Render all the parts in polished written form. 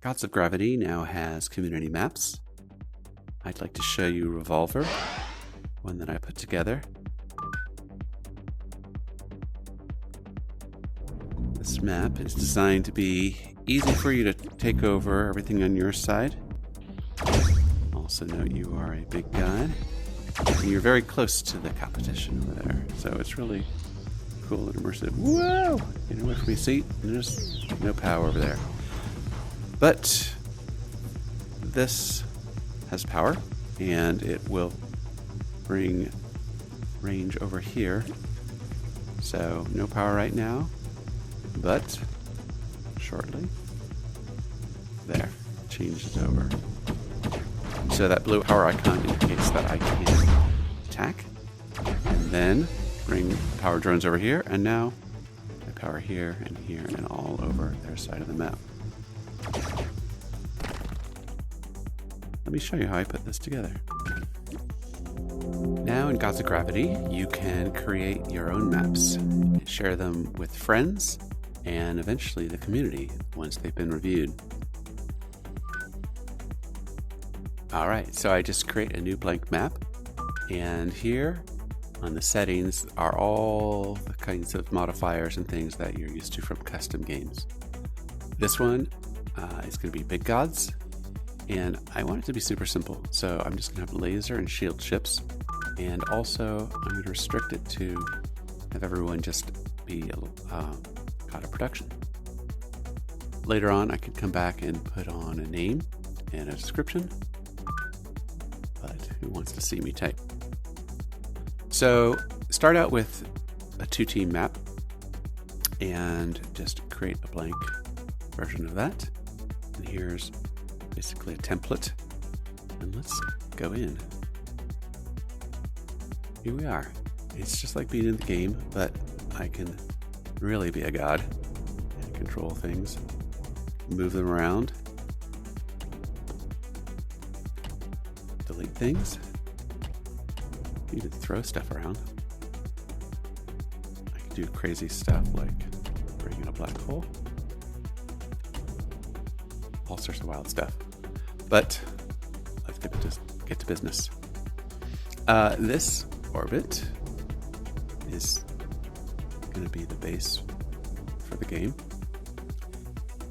Gods of Gravity now has community maps. I'd like to show you Revolver, one that I put together. This map is designed to be easy for you to take over everything on your side. Also note you are a big god, and you're very close to the competition over there, so it's really cool and immersive. Whoa! Get away from me, see? There's no power over there. But this has power, and it will bring range over here. So no power right now, but shortly. There, changed it over. So that blue power icon indicates that I can attack, and then bring power drones over here, and now I power here and all over their side of the map. Let me show you how I put this together. Now in Gods of Gravity, you can create your own maps, share them with friends, and eventually the community once they've been reviewed. Alright, so I just create a new blank map, and here on the settings are all the kinds of modifiers and things that you're used to from custom games. This one is going to be big gods, and I want it to be super simple, so I'm just going to have laser and shield ships, and also I'm going to restrict it to have everyone just be god of production. Later on I could come back and put on a name and a description, but who wants to see me type? So start out with a 2-team map and just create a blank version of that. And here's basically a template. And let's go in. Here we are. It's just like being in the game, but I can really be a god and control things, move them around, delete things, even throw stuff around. I can do crazy stuff like bring in a black hole, all sorts of wild stuff. But let's get to business. This orbit is going to be the base for the game.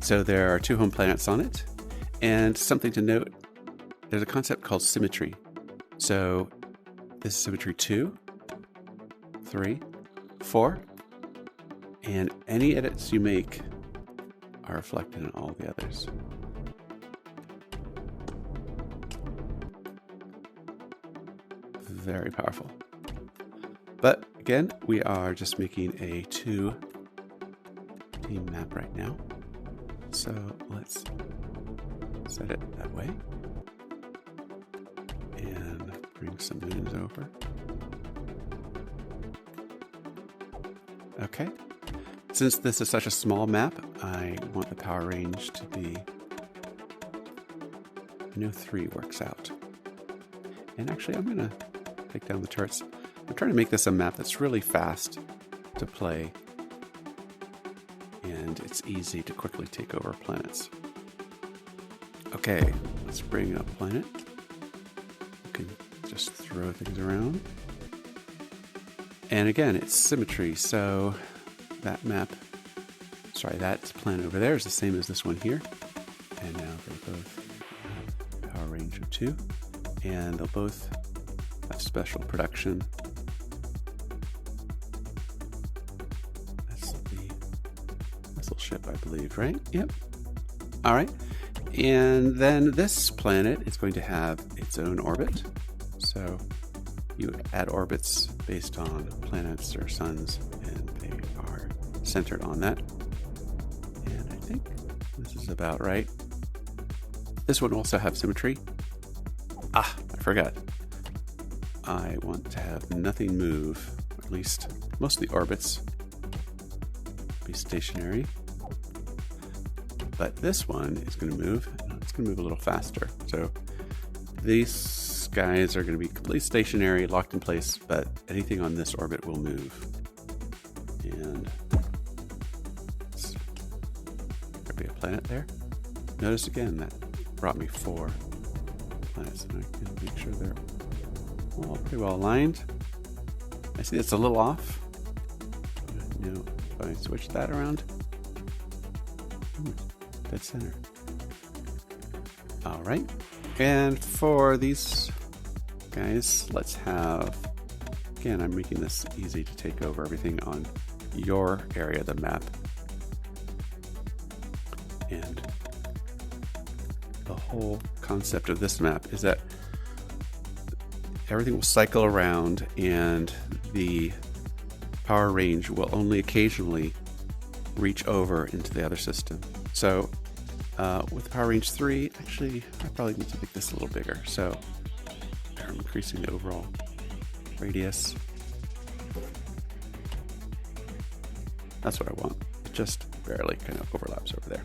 So there are 2 home planets on it, and something to note, there's a concept called symmetry. So this is symmetry 2, 3, 4, and any edits you make are reflected in all the others. Very powerful. But again, we are just making a 2-team map right now. So let's set it that way. And bring some moons over. Okay. Since this is such a small map, I want the power range to be, 3 works out. And actually, I'm going to take down the turrets. I'm trying to make this a map that's really fast to play, and it's easy to quickly take over planets. Okay, let's bring up a planet. You can just throw things around. And again, it's symmetry, so that that planet over there is the same as this one here. And now they both have power range of 2, and they'll both have special production. That's the missile ship, I believe, right? Yep. All right. And then this planet is going to have its own orbit. So you add orbits based on planets or suns, and they are centered on that. And I think this is about right. This one also have symmetry. I forgot. I want to have nothing move, or at least most of the orbits be stationary. But this one is going to move. It's going to move a little faster. So these guys are going to be completely stationary, locked in place, but anything on this orbit will move. And there'll be a planet there. notice again that brought me 4 planets. And I can make sure they're all pretty well aligned. I see it's a little off. If I switch that around, dead center. All right. And for these guys, let's have, again, I'm making this easy to take over everything on your area of the map. And the whole concept of this map is that everything will cycle around and the power range will only occasionally reach over into the other system. So with power range 3, actually, I probably need to make this a little bigger. So I'm increasing the overall radius. That's what I want. It just barely kind of overlaps over there.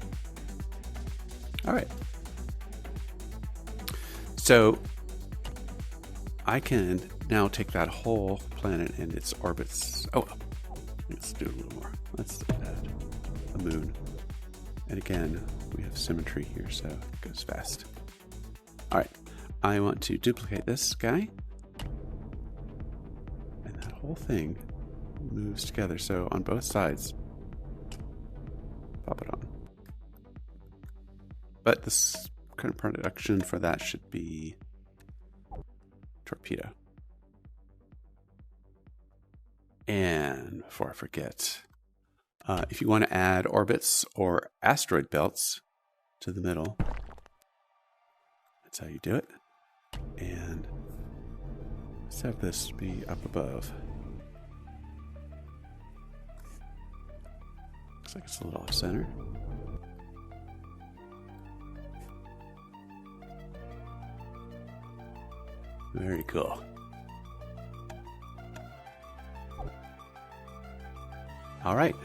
All right. So I can now take that whole planet and its orbits. Oh, let's do a little more. Let's add a moon. And again, we have symmetry here, so it goes fast. All right, I want to duplicate this guy. And that whole thing moves together. So on both sides, pop it on. But this kind of production for that should be torpedo. And before I forget, if you want to add orbits or asteroid belts to the middle, that's how you do it. And let's have this be up above. Looks like it's a little off center. Very cool. All right.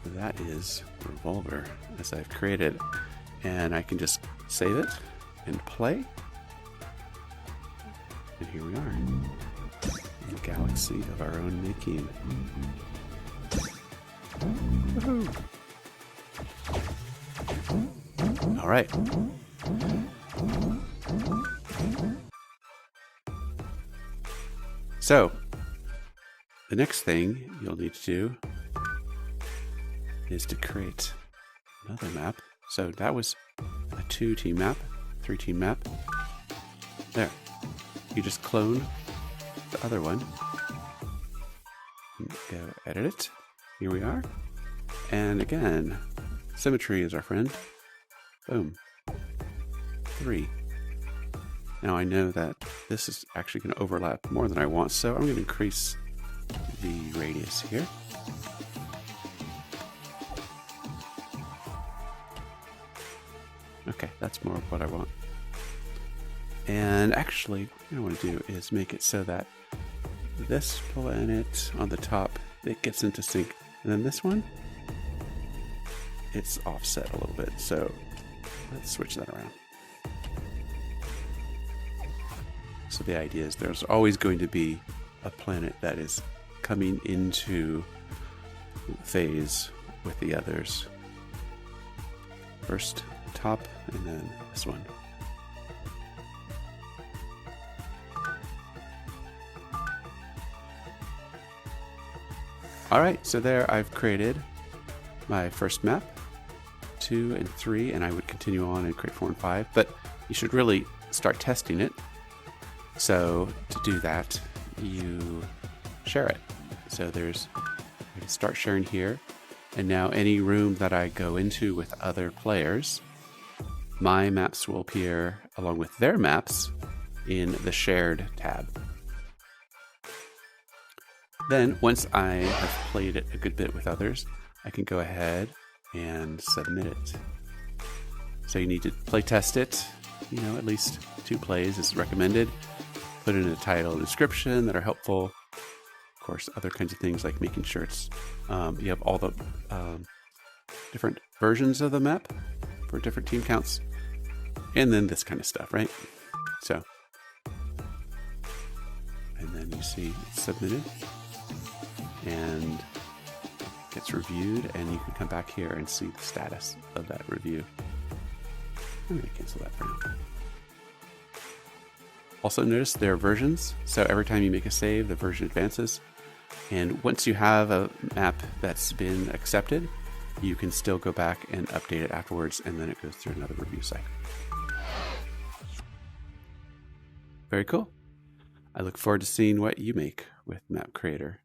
That is Revolver as I've created, and I can just save it and play. And here we are in a galaxy of our own making. Woohoo! All right. So, the next thing you'll need to do is to create another map. So that was a 2-team map, 3-team map. There. You just clone the other one. Go edit it. Here we are. And again, symmetry is our friend. Boom. 3. Now I know that this is actually going to overlap more than I want, so I'm going to increase the radius here. Okay, that's more of what I want. And actually, what I want to do is make it so that this planet on the top, it gets into sync. And then this one, it's offset a little bit. So let's switch that around. So the idea is there's always going to be a planet that is coming into phase with the others. First top and then this one. All right, so there I've created my first map, 2 and 3, and I would continue on and create 4 and 5, but you should really start testing it. So to do that, you share it. So I can start sharing here, and now any room that I go into with other players, my maps will appear along with their maps in the shared tab. Then once I have played it a good bit with others, I can go ahead and submit it. So you need to play test it, at least 2 plays is recommended. Put in a title and description that are helpful. Of course, other kinds of things like making sure it's, you have all the different versions of the map for different team counts. And then this kind of stuff, right? So, and then you see it's submitted. And gets reviewed, and you can come back here and see the status of that review. I'm going to cancel that for now. Also notice there are versions, so every time you make a save, the version advances. And once you have a map that's been accepted, you can still go back and update it afterwards, and then it goes through another review cycle. Very cool. I look forward to seeing what you make with Map Creator.